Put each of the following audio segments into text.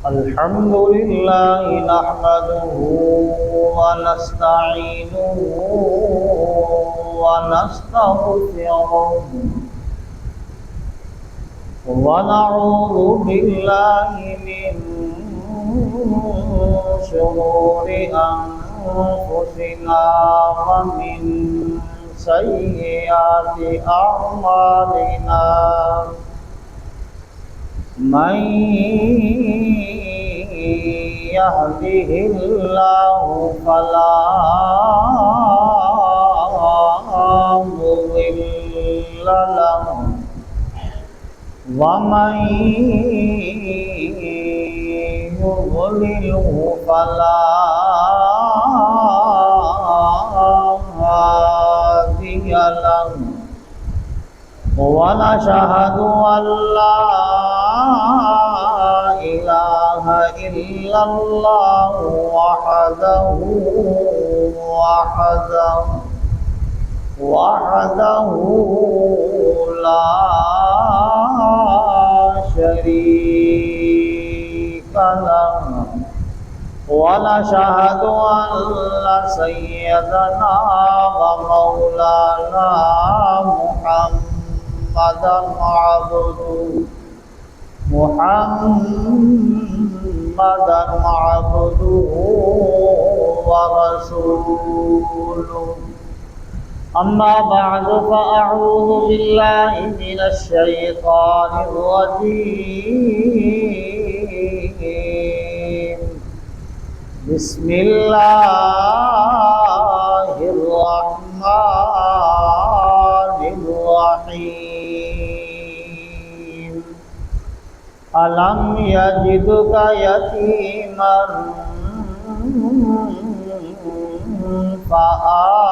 الحمد لله نحمده ونستعينه ونستغفره ونعوذ بالله من شرور أنفسنا ومن سيئات أعمالنا من يهده الله فلا مضل له ومن يضلله فلا هادي له ونشهد أن لا إله إلا الله وحده لا شريك له ونشهد أن سيدنا ومولانا محمدا عبده ورسوله أما بعد فأعوذ بالله من الشيطان الرجيم بسم الله الرحمن الرحيم ألم يجدك يتيما فآوى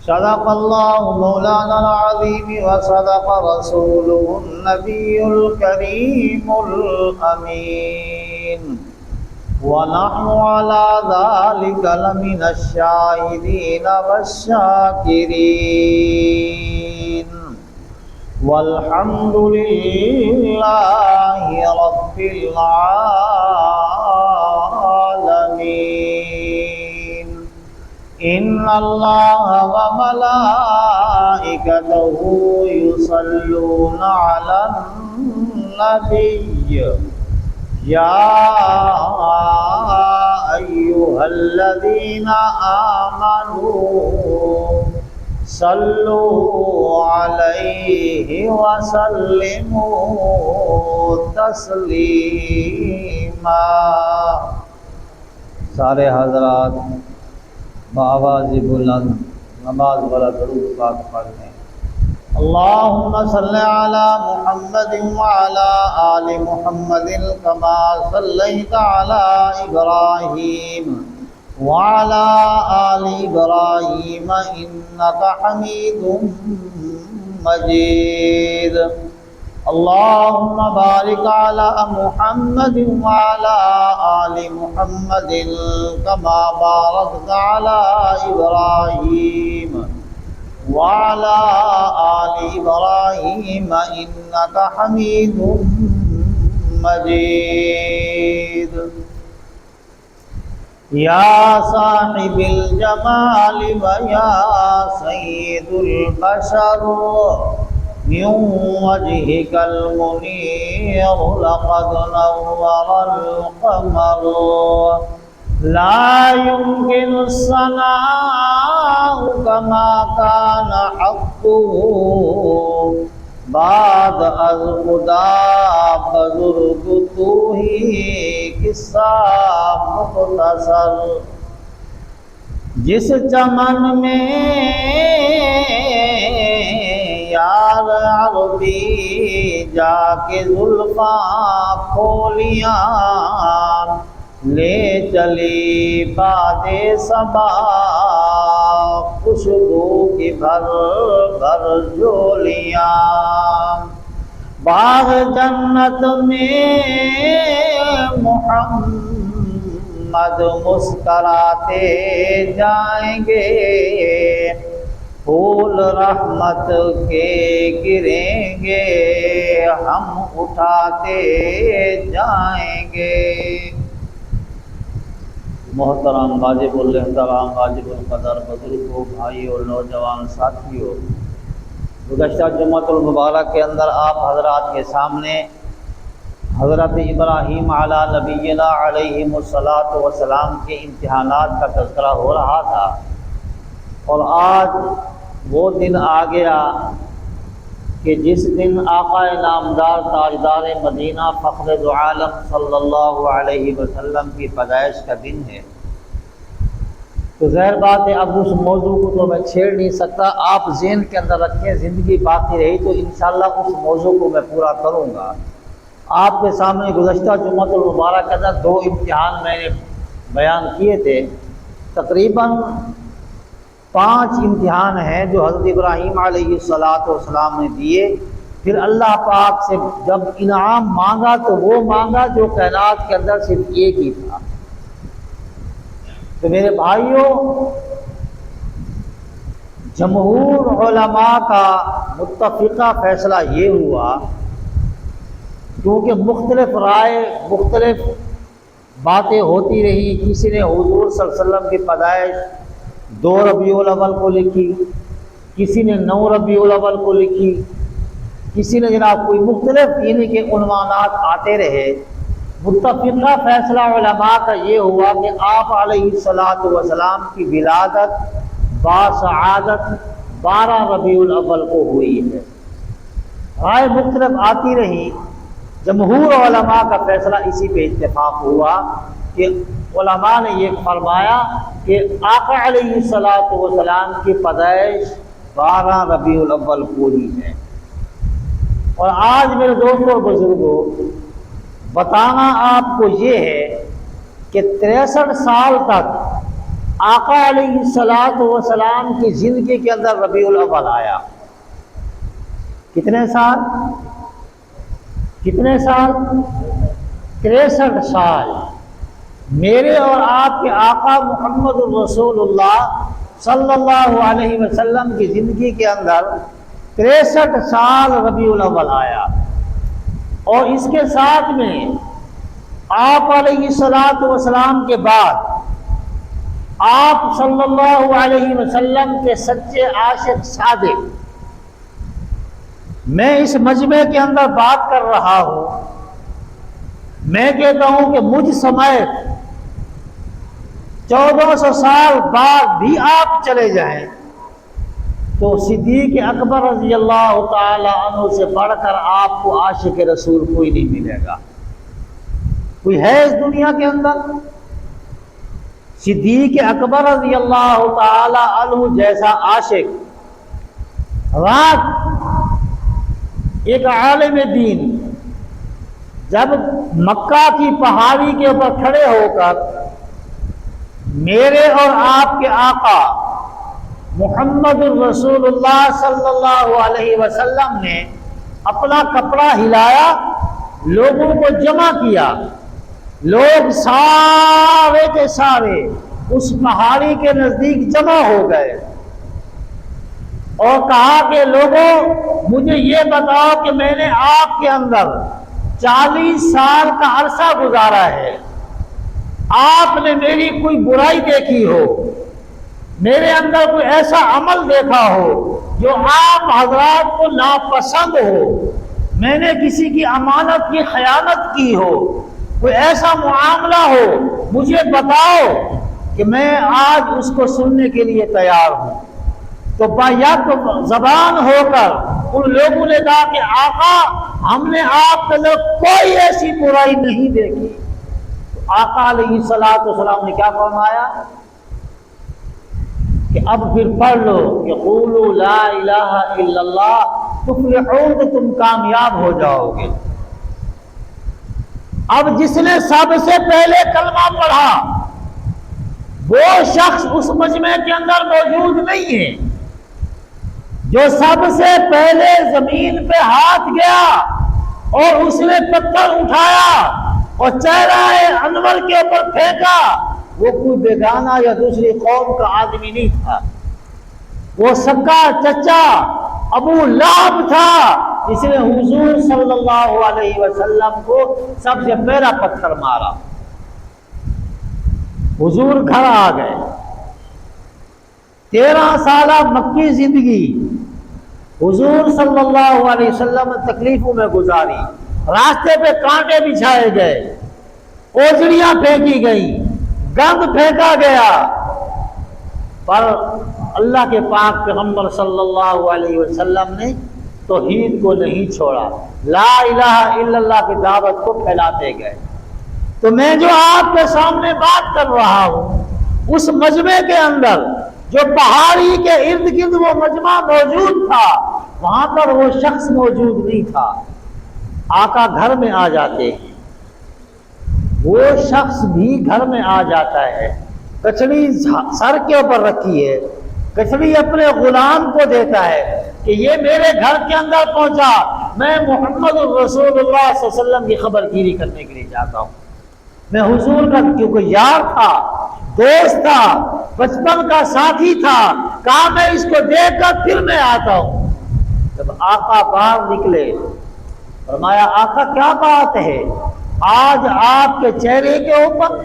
صدق الله مولانا العظيم وصدق رسوله النبي الكريم الأمين ونحن على ذلك لمن الشاهدين والشاكرين والحمد لله رب العالمين إن الله وملائكته يصلون على النبي يا أيها الذين آمنوا صلوا عليه وسلموا تسلیما۔ سارے حضرات بآواز بلند نماز والا درود پاک پڑھ لیں۔ اللهم صل على محمد وعلى آل محمد كما صليت على إبراهيم وعلى آل إبراهيم إنك حميد مجيد۔ اللهم بارك على محمد وعلى آل محمد كما باركت على إبراهيم وعلى آل إبراهيم إنك حميد مجيد۔ يا صاحب الجمال ويا سيد البشر من وجهك المنير لقد نور القمر لا يمكن الثناء كما كان حقه بعد از خدا بزرگ تو ہی قصہ مختصر۔ جس چمن میں یار عربی جا کے زلفاں کھولیاں لے چلی باد صبا خوشبو کی بھر بھر جولیاں۔ باغ جنت میں محمد مسکراتے جائیں گے، پھول رحمت کے گریں گے ہم اٹھاتے جائیں گے۔ محترم واجب الاحترام واجب القدر بزرگوں، بھائیوں اور نوجوان ساتھیوں، گزشتہ جمعۃ المبارک کے اندر آپ حضرات کے سامنے حضرت ابراہیم علی نبینا علیہم الصلاۃ والسلام کے امتحانات کا تذکرہ ہو رہا تھا، اور آج وہ دن آ گیا کہ جس دن آقا نامدار تاجدار مدینہ فخر دو عالم صلی اللہ علیہ وسلم کی پیدائش کا دن ہے۔ تو ظاہر بات ہے اب اس موضوع کو تو میں چھیڑ نہیں سکتا، آپ ذہن کے اندر رکھیں، زندگی باقی رہی تو انشاءاللہ اس موضوع کو میں پورا کروں گا۔ آپ کے سامنے گزشتہ جمعۃ المبارک کے اندر 2 امتحان میں نے بیان کیے تھے، تقریباً 5 امتحان ہیں جو حضرت ابراہیم علیہ السلام نے دیے۔ پھر اللہ پاک سے جب انعام مانگا تو وہ مانگا جو کائنات کے اندر صرف ایک ہی تھا۔ تو میرے بھائیوں، جمہور علماء کا متفقہ فیصلہ یہ ہوا، کیونکہ مختلف رائے، مختلف باتیں ہوتی رہی، کسی نے حضور صلی اللہ علیہ وسلم کی پیدائش 2 ربیع الاول کو لکھی، کسی نے 9 ربیع الاول کو لکھی، کسی نے جناب کوئی مختلف یعنی کہ عنوانات آتے رہے۔ متفقہ فیصلہ علماء کا یہ ہوا کہ آپ علیہ الصلاۃ والسلام کی ولادت باسعادت 12 ربیع الاول کو ہوئی ہے۔ رائے مختلف آتی رہی، جمہور علماء کا فیصلہ اسی پہ اتفاق ہوا کہ علماء نے یہ فرمایا کہ آقا علیہ الصلاۃ والسلام کی پیدائش 12 ربیع الاول کو ہی ہے۔ اور آج میرے دوستوں اور بزرگوں، بتانا آپ کو یہ ہے کہ 63 سال تک آقا علیہ الصلاۃ والسلام کی زندگی کے اندر ربیع الاول آیا۔ کتنے سال؟ 63 سال میرے اور آپ کے آقا محمد الرسول اللہ صلی اللہ علیہ وسلم کی زندگی کے اندر 63 سال ربیع الاول آیا، اور اس کے ساتھ میں آپ علیہ الصلاۃ والسلام کے بعد آپ صلی اللہ علیہ وسلم کے سچے عاشق صادق، میں اس مجمع کے اندر بات کر رہا ہوں، میں کہتا ہوں کہ مجھ سمیت 1400 سال بعد بھی آپ چلے جائیں تو صدیق اکبر رضی اللہ تعالی عنہ سے بڑھ کر آپ کو عاشق رسول کوئی نہیں ملے گا۔ کوئی ہے اس دنیا کے اندر؟ صدیق اکبر رضی اللہ تعالی عنہ جیسا عاشق۔ رات ایک عالم دین جب مکہ کی پہاڑی کے اوپر کھڑے ہو کر میرے اور آپ کے آقا محمد الرسول اللہ صلی اللہ علیہ وسلم نے اپنا کپڑا ہلایا، لوگوں کو جمع کیا، لوگ سارے کے سارے اس پہاڑی کے نزدیک جمع ہو گئے اور کہا کہ لوگوں مجھے یہ بتاؤ کہ میں نے آپ کے اندر 40 سال کا عرصہ گزارا ہے، آپ نے میری کوئی برائی دیکھی ہو، میرے اندر کوئی ایسا عمل دیکھا ہو جو آپ حضرات کو ناپسند ہو، میں نے کسی کی امانت کی خیانت کی ہو، کوئی ایسا معاملہ ہو، مجھے بتاؤ کہ میں آج اس کو سننے کے لیے تیار ہوں۔ تو بایک زبان ہو کر ان لوگوں نے کہا کہ آقا ہم نے آپ کے اندر کوئی ایسی برائی نہیں دیکھی۔ تو آقا علیہ الصلوۃ والسلام نے کیا فرمایا کہ اب پھر پڑھ لو کہ قولوا لا الہ الا اللہ تفلحون، تو تم کامیاب ہو جاؤ گے۔ اب جس نے سب سے پہلے کلمہ پڑھا وہ شخص اس مجمع کے اندر موجود نہیں ہے۔ جو سب سے پہلے زمین پہ ہاتھ گیا اور اس نے پتھر اٹھایا اور چہرہ انور کے اوپر پھینکا، وہ کوئی بیگانہ یا دوسری قوم کا آدمی نہیں تھا، وہ سکا چچا ابو لہب تھا جس نے حضور صلی اللہ علیہ وسلم کو سب سے پہلا پتھر مارا۔ حضور گھر آ گئے، 13 سالہ مکی زندگی حضور صلی اللہ علیہ وسلم تکلیفوں میں گزاری، راستے پہ کانٹے بچھائے گئے، اوجڑیاں پھینکی گئیں، گند پھینکا گیا، پر اللہ کے پاک پیغمبر صلی اللہ علیہ وسلم نے توحید کو نہیں چھوڑا، لا الہ الا اللہ کی دعوت کو پھیلاتے گئے۔ تو میں جو آپ کے سامنے بات کر رہا ہوں، اس مجمع کے اندر جو پہاڑی کے ارد گرد وہ مجمع موجود تھا، وہاں پر وہ شخص موجود نہیں تھا۔ آقا گھر میں آ جاتے ہیں، وہ شخص بھی گھر میں آ جاتا ہے، کچڑی سر کے اوپر رکھی ہے، کچڑی اپنے غلام کو دیتا ہے کہ یہ میرے گھر کے اندر پہنچا، میں محمد الرسول اللہ صلی اللہ علیہ وسلم کی خبر گیری کرنے کے لیے جاتا ہوں۔ میں حضور کا کیونکہ یار تھا، دوست تھا، بچپن کا ساتھی تھا، کہا میں اس کو دیکھ کر پھر میں آتا ہوں۔ جب آقا باہر نکلے، فرمایا آقا کیا بات ہے آج آپ کے چہرے کے اوپر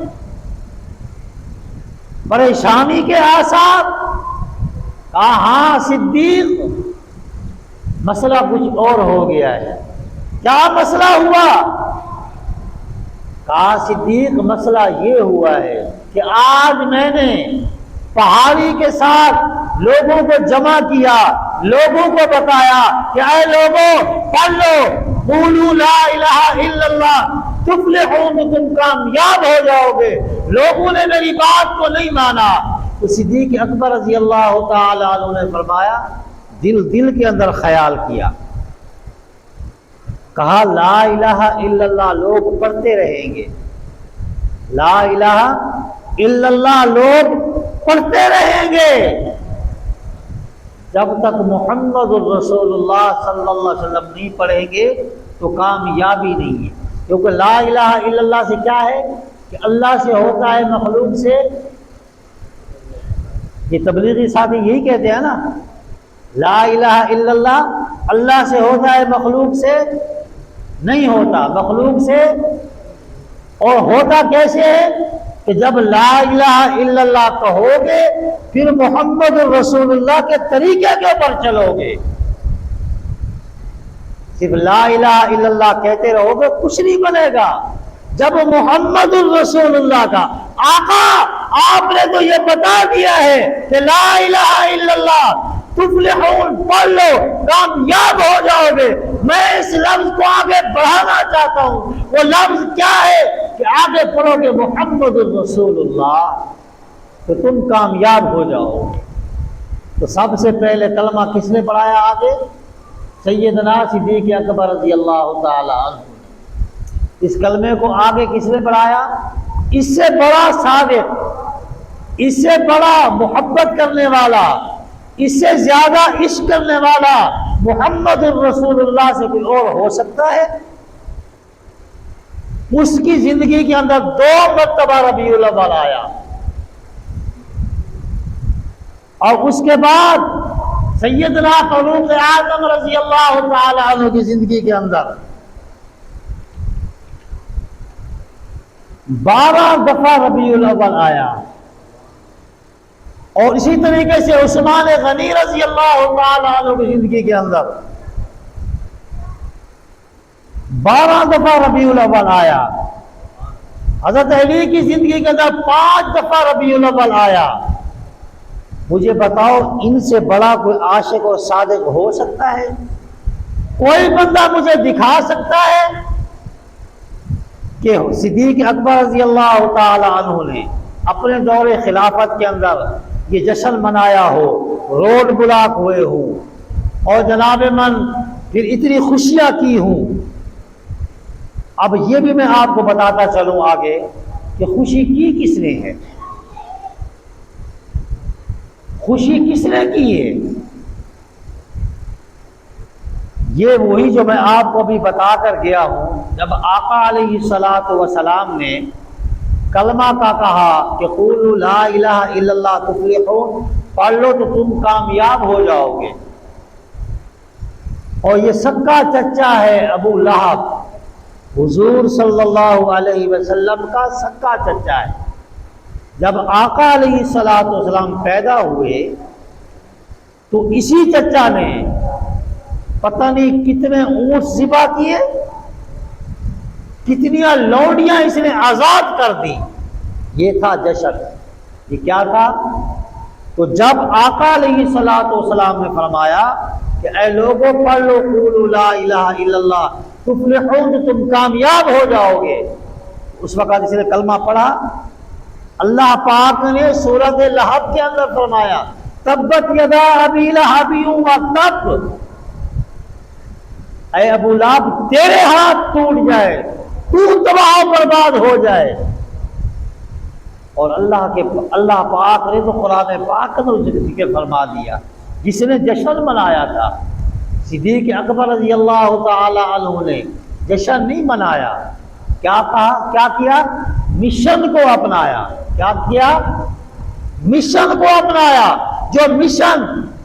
پریشانی کے آثار؟ کہا ہاں صدیق، مسئلہ کچھ اور ہو گیا ہے۔ کیا مسئلہ ہوا؟ کہا صدیق مسئلہ یہ ہوا ہے کہ آج میں نے پہاڑی کے ساتھ لوگوں کو جمع کیا، لوگوں کو بتایا کہ اے لوگوں پڑھ لو، قولوا لا الہ الا اللہ تفلحون، تم کامیاب ہو جاؤ گے۔ لوگوں نے میری بات کو نہیں مانا تو صدیق اکبر رضی اللہ تعالی عنہ نے فرمایا، دل کے اندر خیال کیا، کہا لا الہ الا اللہ لوگ پڑھتے رہیں گے، لا الہ الا اللہ لوگ پڑھتے رہیں گے جب تک محمد الرسول اللہ صلی اللہ علیہ وسلم نہیں پڑھیں گے تو کامیابی نہیں ہے۔ کیونکہ لا الہ الا اللہ سے کیا ہے کہ اللہ سے ہوتا ہے مخلوق سے، یہ تبلیغی ساتھی یہی کہتے ہیں نا، لا الہ الا اللہ اللہ سے ہوتا ہے مخلوق سے نہیں ہوتا، مخلوق سے اور ہوتا کیسے ہے کہ جب لا الہ الا اللہ کہو گے پھر محمد الرسول اللہ کے طریقے کے اوپر چلو گے۔ صرف لا الہ الا اللہ کہتے رہو گے کچھ نہیں بنے گا۔ جب محمد الرسول اللہ کا آقا آپ نے تو یہ بتا دیا ہے کہ لا الہ الا اللہ تفلحون پڑھ لو کامیاب ہو جاؤ گے، میں اس لفظ کو آگے بڑھانا چاہتا ہوں۔ وہ لفظ کیا ہے کہ آگے پڑھو گے محمد الرسول اللہ تو تم کامیاب ہو جاؤ گے۔ تو سب سے پہلے کلمہ کس نے پڑھایا آگے؟ سیدنا صدیق اکبر رضی اللہ تعالی عنہ۔ اس کلمے کو آگے کس نے پڑھایا؟ اس سے بڑا صادق، اس سے بڑا محبت کرنے والا، اس سے زیادہ عشق کرنے والا محمد الرسول اللہ سے کوئی اور ہو سکتا ہے؟ اس کی زندگی کے اندر 2 مرتبہ ربیع الاول آیا، اور اس کے بعد سیدنا فاروق اعظم رضی اللہ تعالی عنہ کی زندگی کے اندر 12 دفعہ ربیع الاول آیا، اور اسی طریقے سے عثمان غنی رضی اللہ تعالی عنہ کی زندگی کے اندر 12 دفعہ ربیع الاول آیا۔ حضرت علی کی زندگی کے اندر 5 دفعہ ربیع الاول آیا۔ مجھے بتاؤ ان سے بڑا کوئی عاشق اور صادق ہو سکتا ہے؟ کوئی بندہ مجھے دکھا سکتا ہے کہ صدیق اکبر رضی اللہ تعالی عنہ نے اپنے دور خلافت کے اندر یہ جشن منایا ہو، روڈ بلاک ہوئے ہو، اور جناب من پھر اتنی خوشیاں کی ہوں؟ اب یہ بھی میں آپ کو بتاتا چلوں آگے کہ خوشی کی کس نے ہے، خوشی کس نے کی ہے؟ یہ وہی جو میں آپ کو بھی بتا کر گیا ہوں، جب آقا علیہ الصلوۃ والسلام نے کلمہ کا کہا کہ قولوا لا الہ الا اللہ تفلحون، پڑھ لو تو تم کامیاب ہو جاؤ گے۔ اور یہ سکا چچا ہے ابو لہب، حضور صلی اللہ علیہ وسلم کا سکا چچا ہے۔ جب آقا علیہ الصلوۃ والسلام پیدا ہوئے تو اسی چچا نے پتہ نہیں کتنے اونٹ ذبح کیے، کتنیاں لوڈیاں اس نے آزاد کر دی۔ یہ تھا جشن، یہ کیا تھا؟ تو جب آقا علیہ الصلوۃ والسلام نے فرمایا کہ اے لوگوں پڑھ لو قولوا لا الہ الا اللہ تفلحون، تم کامیاب ہو جاؤ گے، اس وقت اس نے کلمہ پڑھا۔ اللہ پاک نے سورۃ لہب کے اندر فرمایا تبت یدا ابی لہب وتب، اے ابو لہب تیرے ہاتھ ٹوٹ جائے، تو تباہ و برباد ہو جائے۔ اور اللہ پاک نے تو قرآن پاک کا ذکر فرما دیا، جس نے جشن منایا تھا صدیق اکبر رضی اللہ تعالی عنہ نے جشن نہیں منایا، کیا کہا، کیا کیا؟ مشن کو اپنایا۔ کیا کیا؟ مشن کو اپنایا۔ جو مشن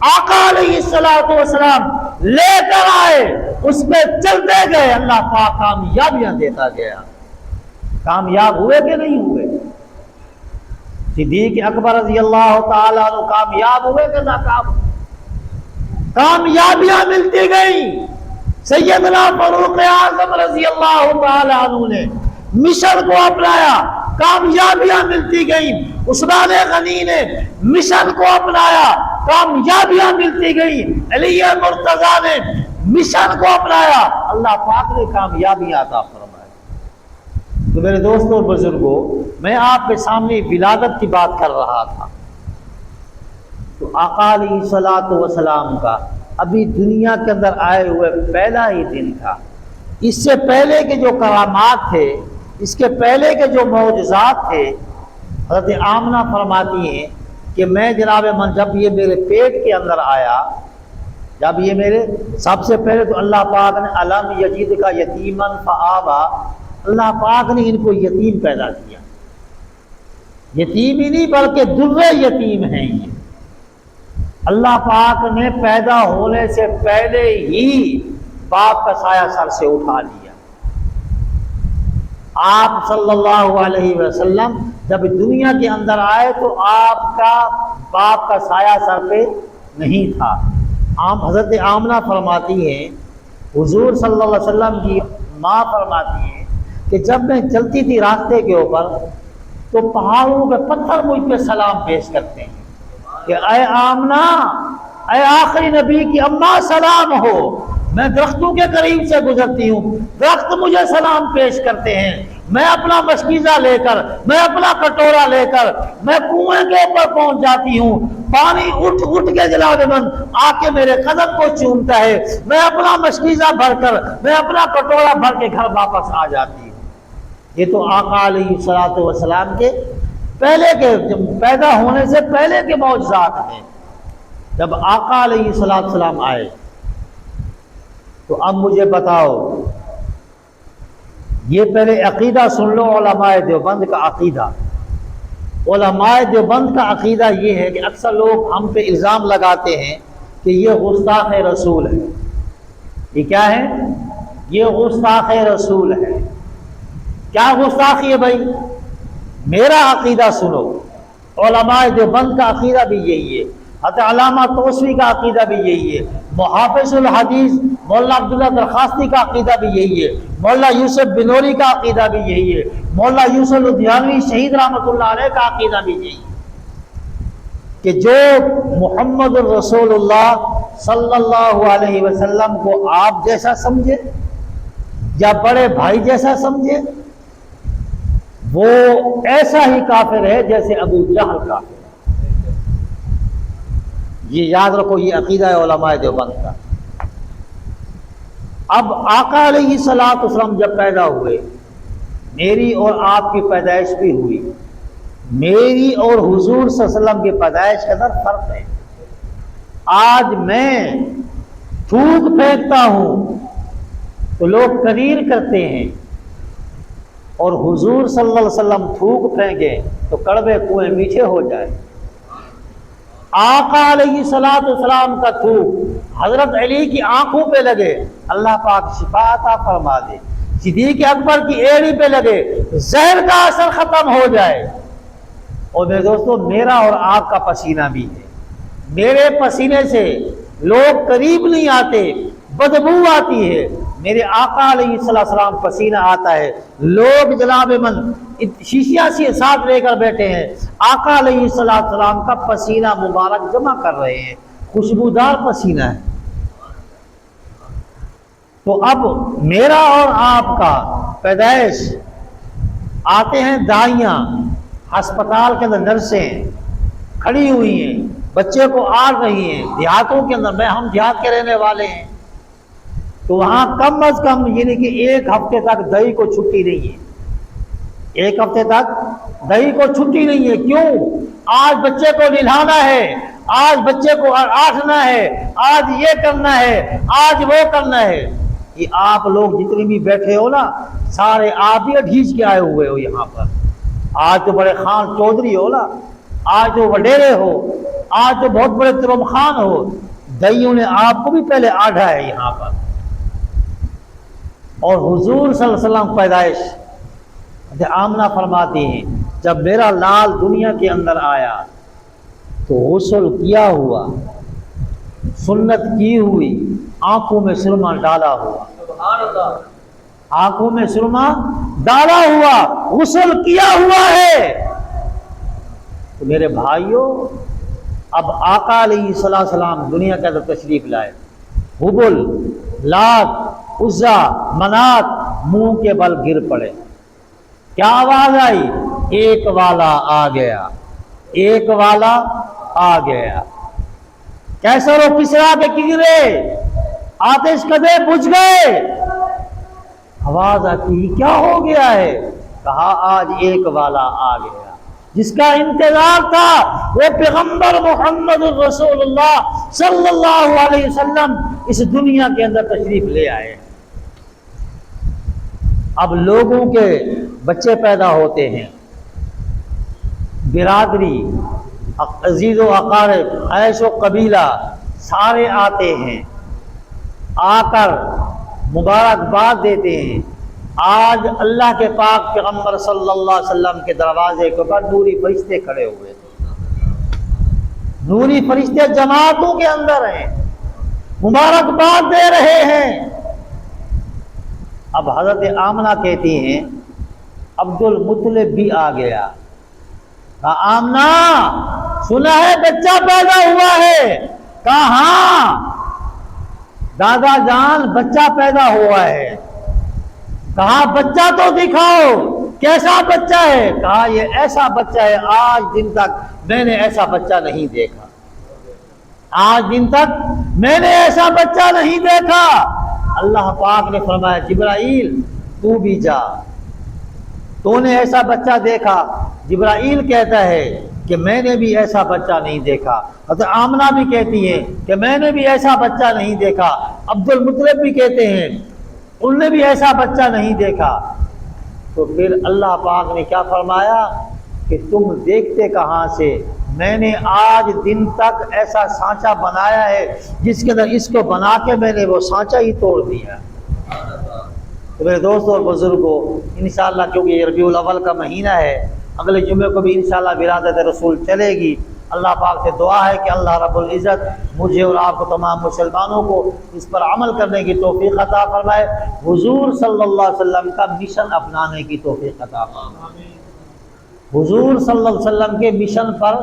آقا علیہ الصلوۃ والسلام لے کر آئے اس پہ چلتے گئے، اللہ پاک کامیابیاں دیتا گیا۔ کامیاب ہوئے کہ نہیں ہوئے؟ صدیق اکبر رضی اللہ تعالیٰ عنہ کامیاب ہوئے کہ ناکام؟ کامیابیاں ملتی گئیں۔ سیدنا فاروق اعظم رضی اللہ تعالیٰ عنہ نے مشن کو اپنایا، کامیابیاں ملتی گئیں۔ عثمان غنی نے مشن کو اپنایا، کامیابیاں ملتی گئیں۔ علی مرتضیٰ نے مشن کو اپنایا، اللہ پاک نے کامیابیاں عطا فرمائی۔ تو میرے دوستوں اور بزرگوں، میں آپ کے سامنے ولادت کی بات کر رہا تھا۔ تو آقا علیہ الصلوۃ والسلام کا ابھی دنیا کے اندر آئے ہوئے پہلا ہی دن تھا۔ اس سے پہلے کے جو کرامات تھے، اس کے پہلے کے جو معجزات تھے، حضرت آمنہ فرماتی ہیں کہ میں جناب من جب یہ میرے پیٹ کے اندر آیا، جب یہ میرے سب سے پہلے تو اللہ پاک نے الم یجدک یتیما فآویٰ، اللہ پاک نے ان کو یتیم پیدا کیا۔ یتیم ہی نہیں بلکہ در یتیم ہیں یہ۔ اللہ پاک نے پیدا ہونے سے پہلے ہی باپ کا سایہ سر سے اٹھا لیا۔ آپ صلی اللہ علیہ وسلم جب دنیا کے اندر آئے تو آپ کا باپ کا سایہ سر پہ نہیں تھا۔ حضرت آمنہ فرماتی ہیں، حضور صلی اللہ علیہ وسلم کی ماں فرماتی ہیں کہ جب میں چلتی تھی راستے کے اوپر تو پہاڑوں پہ پتھر مجھ پہ سلام پیش کرتے ہیں کہ اے آمنہ، اے آخری نبی کی اماں سلام ہو۔ میں درختوں کے قریب سے گزرتی ہوں، درخت مجھے سلام پیش کرتے ہیں، میں اپنا مشکیزہ لے کر، میں اپنا کٹورا لے کر میں کنویں کے اوپر پہنچ جاتی ہوں، پانی اٹھ اٹھ کے جناب من آ کے میرے قدم کو چومتا ہے، میں اپنا مشکیزہ بھر کر، میں اپنا کٹورا بھر کے گھر واپس آ جاتی ہوں۔ یہ تو آقا علیہ الصلوۃ والسلام کے پہلے کے پیدا ہونے سے پہلے کے معجزات ہیں۔ جب آقا علیہ الصلوۃ والسلام آئے تو اب مجھے بتاؤ، یہ پہلے عقیدہ سن لو علماء دیوبند کا عقیدہ۔ علماء دیوبند کا عقیدہ یہ ہے کہ اکثر لوگ ہم پہ الزام لگاتے ہیں کہ یہ گستاخ رسول ہے۔ یہ کیا ہے؟ یہ گستاخ رسول ہے۔ کیا گستاخی ہے بھائی؟ میرا عقیدہ سنو، علماء دیوبند کا عقیدہ بھی یہی ہے، حضرت علامہ توسوی کا عقیدہ بھی یہی ہے، محافظ الحدیث مولانا عبداللہ درخواستی کا عقیدہ بھی یہی ہے، مولانا یوسف بنوری کا عقیدہ بھی یہی ہے، مولانا یوسف لدھیانوی شہید رحمۃ اللہ علیہ کا عقیدہ بھی یہی ہے کہ جو محمد الرسول اللہ صلی اللہ علیہ وسلم کو آپ جیسا سمجھے یا بڑے بھائی جیسا سمجھے، وہ ایسا ہی کافر ہے جیسے ابو جہل کافر ہے۔ یہ یاد رکھو، یہ عقیدہ ہے علماء دیوبند کا۔ اب آقا علیہ الصلوۃ والسلام جب پیدا ہوئے، میری اور آپ کی پیدائش بھی ہوئی، میری اور حضور صلی اللہ علیہ وسلم کی پیدائش کے اندر فرق ہے۔ آج میں تھوک پھینکتا ہوں تو لوگ قریر کرتے ہیں، اور حضور صلی اللہ علیہ وسلم تھوک پھینکے تو کڑوے کنویں میٹھے ہو جائے۔ آقا علیہ الصلوۃ والسلام کا تھوک حضرت علی کی آنکھوں پہ لگے، اللہ پاک شفا عطا فرما دے، صدیق اکبر کی ایڑی پہ لگے، زہر کا اثر ختم ہو جائے۔ اور میرے دوستو، میرا اور آپ کا پسینہ بھی ہے، میرے پسینے سے لوگ قریب نہیں آتے، بدبو آتی ہے، میرے آقا علیہ السلام پسینہ آتا ہے، لوگ جناب من شیشیاں سے ساتھ لے کر بیٹھے ہیں، آقا علیہ السلام کا پسینہ مبارک جمع کر رہے ہیں، خوشبودار پسینہ ہے۔ تو اب میرا اور آپ کا پیدائش، آتے ہیں دائیاں، ہسپتال کے اندر نرسیں کھڑی ہوئی ہیں، بچے کو آڑ رہی ہیں، دیہاتوں کے اندر، ہم دیہات کے رہنے والے ہیں، تو وہاں کم از کم یعنی کہ ایک ہفتے تک دہی کو چھٹی نہیں ہے، ایک ہفتے تک دہی کو چھٹی نہیں ہے۔ کیوں؟ آج بچے کو نہلانا ہے، آج بچے کو آٹھنا ہے، آج یہ کرنا ہے، آج وہ کرنا ہے۔ یہ آپ لوگ جتنے بھی بیٹھے ہو نا، سارے آپ ہی ڈھیچ کے آئے ہوئے ہو یہاں پر۔ آج تو بڑے خان چودھری ہو نا، آج تو وڈیرے ہو، آج تو بہت بڑے ترم خان ہو، دئیوں نے آپ کو بھی پہلے آڈھا ہے یہاں پر۔ اور حضور صلی اللہ علیہ وسلم پیدائش آمنہ فرماتی ہیں، جب میرا لال دنیا کے اندر آیا تو غسل کیا ہوا، سنت کی ہوئی، آنکھوں میں سرما ڈالا ہوا، آنکھوں میں سرما ڈالا ہوا، غسل کیا ہوا ہے۔ تو میرے بھائیوں، اب آقا علیہ السلام دنیا کے اندر تشریف لائے، حبل، لات، عزا، منات منہ کے بل گر پڑے، کیا آواز آئی؟ ایک والا آ گیا، ایک والا آ گیا۔ کیسر و کسریٰ کے گرے، آتش کدے بجھ گئے، آواز آتی کیا ہو گیا ہے؟ کہا آج ایک والا آ گیا، جس کا انتظار تھا وہ پیغمبر محمد رسول اللہ صلی اللہ علیہ وسلم اس دنیا کے اندر تشریف لے آئے۔ اب لوگوں کے بچے پیدا ہوتے ہیں، برادری، عزیز و اقارب، عیش و قبیلہ سارے آتے ہیں، آ کر مبارکباد دیتے ہیں۔ آج اللہ کے پاک پیغمبر صلی اللہ علیہ وسلم کے دروازے کے اوپر نوری فرشتے کھڑے ہوئے، نوری فرشتے جماعتوں کے اندر ہیں، مبارکباد دے رہے ہیں۔ اب حضرت آمنہ کہتی ہیں عبد المطلب بھی آ گیا، کہا آمنہ سنا ہے بچہ پیدا ہوا ہے؟ کہا ہاں دادا جان بچہ پیدا ہوا ہے۔ کہا بچہ تو دکھاؤ، کیسا بچہ ہے؟ کہا یہ ایسا بچہ ہے آج دن تک میں نے ایسا بچہ نہیں دیکھا، آج دن تک میں نے ایسا بچہ نہیں دیکھا۔ اللہ پاک نے فرمایا جبرائیل تو بھی جا، تو نے ایسا بچہ دیکھا؟ جبرائیل کہتا ہے کہ میں نے بھی ایسا بچہ نہیں دیکھا۔ حضرت آمنہ بھی کہتی ہیں کہ میں نے بھی ایسا بچہ نہیں دیکھا۔ عبد المطلب بھی کہتے ہیں انہوں نے بھی ایسا بچہ نہیں دیکھا۔ تو پھر اللہ پاک نے کیا فرمایا کہ تم دیکھتے کہاں سے؟ میں نے آج دن تک ایسا سانچہ بنایا ہے جس کے اندر اس کو بنا کے میں نے وہ سانچہ ہی توڑ دیا۔ تو میرے دوستوں اور بزرگوں، انشاءاللہ کیونکہ یہ ربیع الاول کا مہینہ ہے، اگلے جمعے کو بھی انشاءاللہ ولادت رسول چلے گی۔ اللہ پاک سے دعا ہے کہ اللہ رب العزت مجھے اور آپ کو تمام مسلمانوں کو اس پر عمل کرنے کی توفیق عطا فرمائے، حضور صلی اللہ علیہ وسلم کا مشن اپنانے کی توفیق عطا فرمائے، حضور صلی اللہ علیہ وسلم کے مشن پر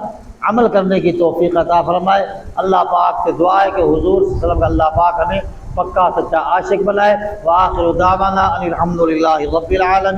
عمل کرنے کی توفیق عطا فرمائے۔ اللہ پاک سے دعا ہے کہ حضور صلی اللہ علیہ وسلم کا اللہ پاک ہمیں پکا سچا عاشق بنائے۔ وآخر دعوانا ان الحمد للہ رب العالمین۔